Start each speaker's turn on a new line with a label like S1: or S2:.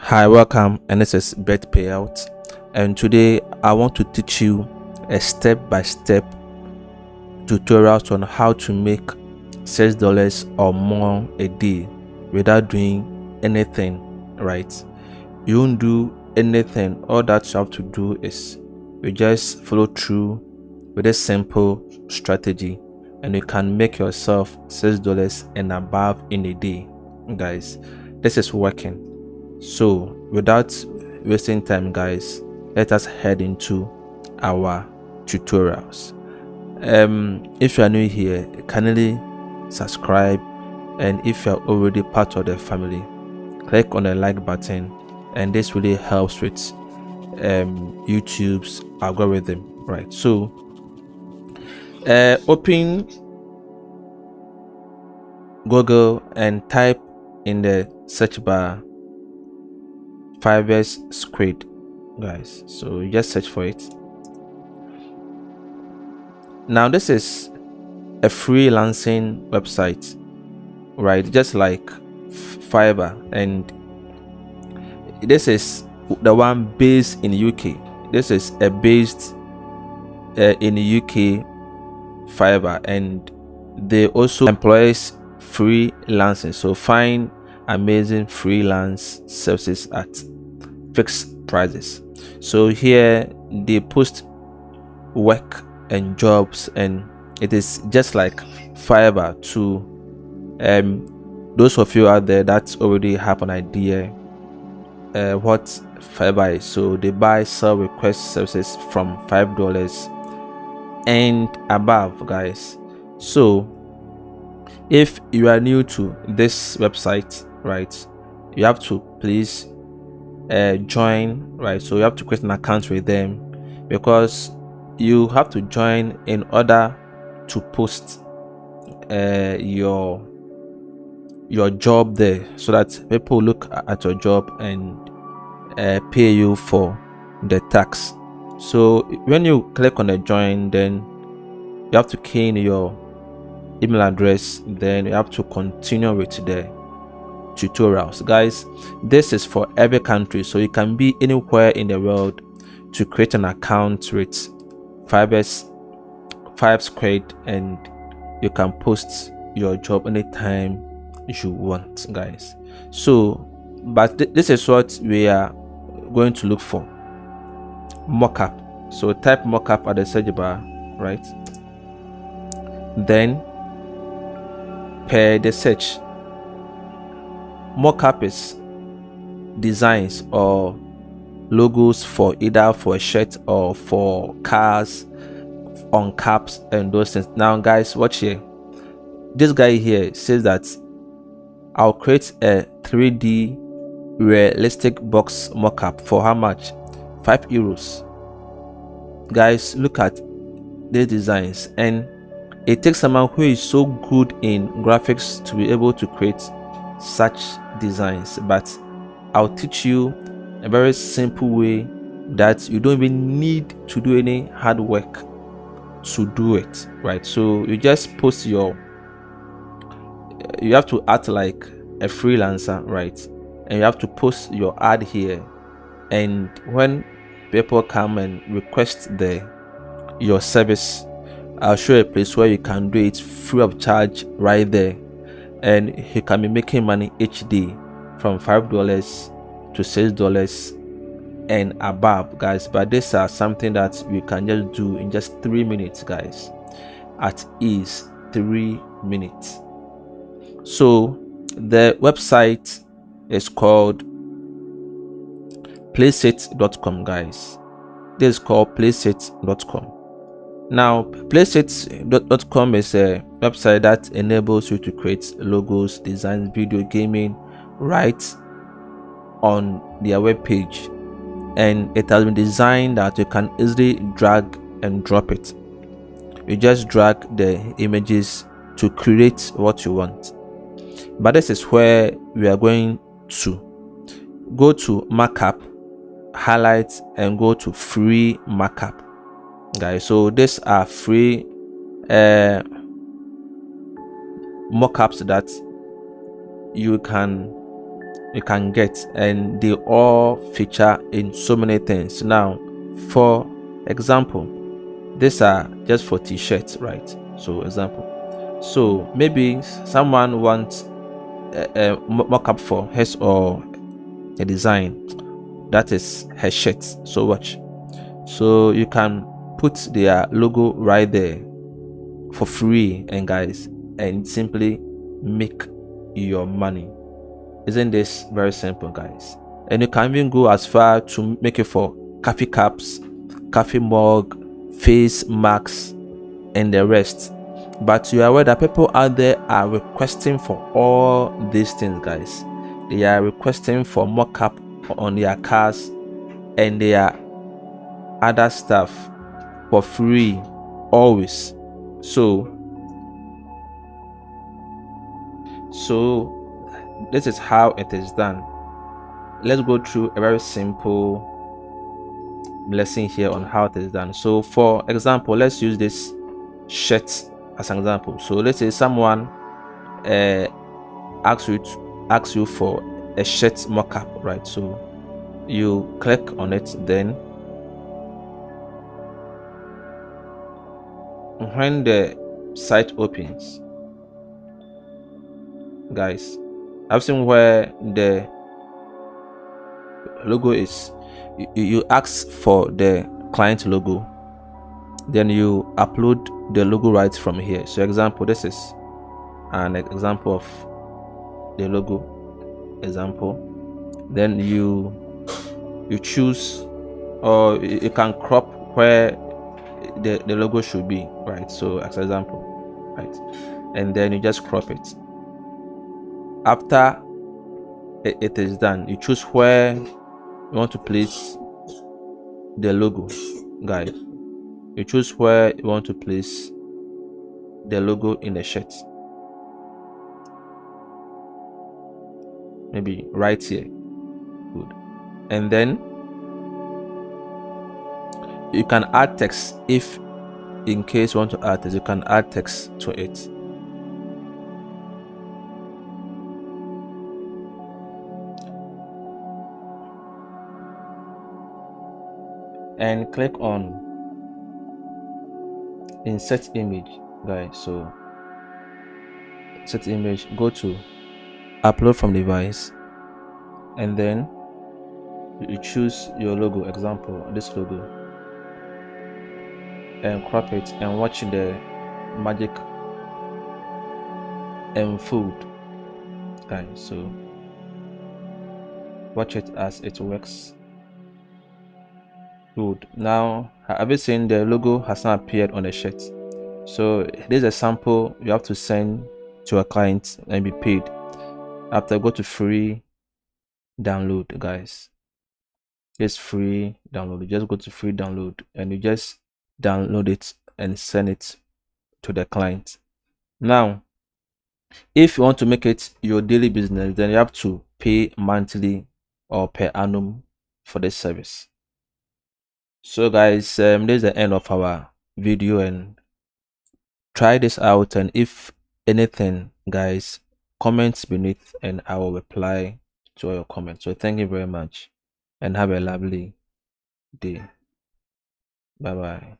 S1: Hi, welcome, and this is Betpayout. And today I want to teach you a step-by-step tutorials on how to make $6 or more a day without doing anything, right? You won't do anything. All that you have to do is you just follow through with a simple strategy, and you can make yourself $6 and above in a day, guys. This is working. So without wasting time, guys, let us head into our tutorials. If you are new here, kindly subscribe, and if you are already part of the family, click on the like button, and this really helps with YouTube's algorithm, right? So open Google and type in the search bar Fiverr's Squid, guys. So you just search for it. Now this is a freelancing website, right? Just like Fiverr, and this is the one based in the UK. This is a based in the UK Fiverr, and they also employs freelancing. So find amazing freelance services at fixed prices. So here they post work and jobs, and it is just like Fiverr to those of you out there that already have an idea what Fiverr is. So they buy sell request services from $5 and above, guys. So if you are new to this website, right, you have to please join, right? So you have to create an account with them, because you have to join in order to post your job there, so that people look at your job and pay you for the tax. So when you click on the join, then you have to key in your email address, then you have to continue with the tutorials, guys. This is for every country, so you can be anywhere in the world to create an account with Fiverr's Squid, and you can post your job anytime you want, guys. So but this is what we are going to look for: mockup. So type mockup at the search bar, right? Then per the search, mockup is designs or logos for either for a shirt or for cars, on caps and those things. Now guys, watch here. This guy here says that I'll create a 3D realistic box mockup for how much? €5. Guys, look at these designs, and it takes someone who is so good in graphics to be able to create such designs. But I'll teach you a very simple way that you don't even need to do any hard work to do it, right? So you just post you have to act like a freelancer, right? And you have to post your ad here, and when people come and request your service, I'll show a place where you can do it free of charge right there, and you can be making money each day from $5 to $6 and above, guys. But these are something that you can just do in just 3 minutes, guys. At ease, 3 minutes. So the website is called placeit.com, guys. This is called placeit.com. Now placeit.com is a website that enables you to create logos, designs, video, gaming right on their web page, and it has been designed that you can easily drag and drop it. You just drag the images to create what you want. But this is where we are going to go to markup, highlight, and go to free markup, guys. So these are free mockups that you can you can get, and they all feature in so many things. Now, for example, these are just for t-shirts, right? So example, so maybe someone wants a mock-up for his or a design, that is her shirt. So watch, so you can put their logo right there for free, and guys, and simply make your money. Isn't this very simple, guys? And you can even go as far to make it for coffee cups, coffee mug, face masks, and the rest. But you are aware that people out there are requesting for all these things, guys. They are requesting for mock-up on their cars and their other stuff for free always. So this is how it is done. Let's go through a very simple lesson here on how it is done. So for example, let's use this shirt as an example. So let's say someone asks you for a shirt mockup, right? So you click on it, then when the site opens, guys, I've seen where the logo is. You ask for the client logo, then you upload the logo right from here. So example, this is an example of the logo example. Then you choose, or you can crop where the logo should be, right? So as an example, right, and then you just crop it. After it is done, you choose where you want to place the logo, guys. You choose where you want to place the logo in the shirt, maybe right here. Good. And then you can add text. If in case you want to add text, you can add text to it. And click on insert image, guys. So insert image, go to upload from device, and then you choose your logo, example this logo, and crop it and watch the magic unfold, guys. So watch it as it works. Good. Now, have you seen the logo has not appeared on the shirt? So this is a sample you have to send to a client and be paid. After, go to free download, guys. It's free download. You just go to free download and you just download it and send it to the client. Now, if you want to make it your daily business, then you have to pay monthly or per annum for this service. So guys, this is the end of our video, and try this out, and if anything, guys, comments beneath and I will reply to all your comments. So thank you very much and have a lovely day. Bye bye.